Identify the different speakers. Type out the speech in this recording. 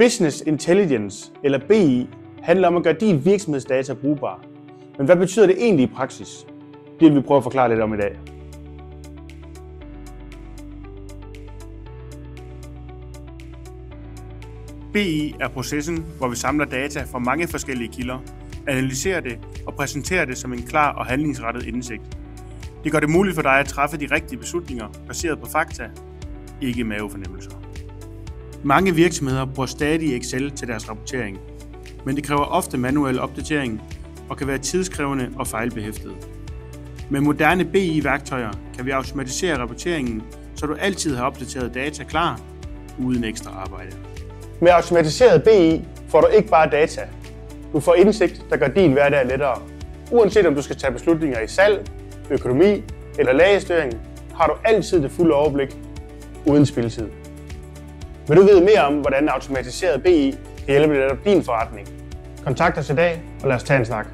Speaker 1: Business Intelligence, eller BI, handler om at gøre din virksomhedsdata brugbar. Men hvad betyder det egentlig i praksis? Det vil vi prøve at forklare lidt om i dag. BI er processen, hvor vi samler data fra mange forskellige kilder, analyserer det og præsenterer det som en klar og handlingsrettet indsigt. Det gør det muligt for dig at træffe de rigtige beslutninger baseret på fakta, ikke mavefornemmelser. Mange virksomheder bruger stadig Excel til deres rapportering, men det kræver ofte manuel opdatering og kan være tidskrævende og fejlbehæftet. Med moderne BI-værktøjer kan vi automatisere rapporteringen, så du altid har opdateret data klar, uden ekstra arbejde. Med automatiseret BI får du ikke bare data. Du får indsigt, der gør din hverdag lettere. Uanset om du skal tage beslutninger i salg, økonomi eller lagerstyring, har du altid det fulde overblik uden spildtid. Vil du vide mere om, hvordan automatiseret BI kan hjælpe dig din forretning? Kontakt os i dag, og lad os tage en snak.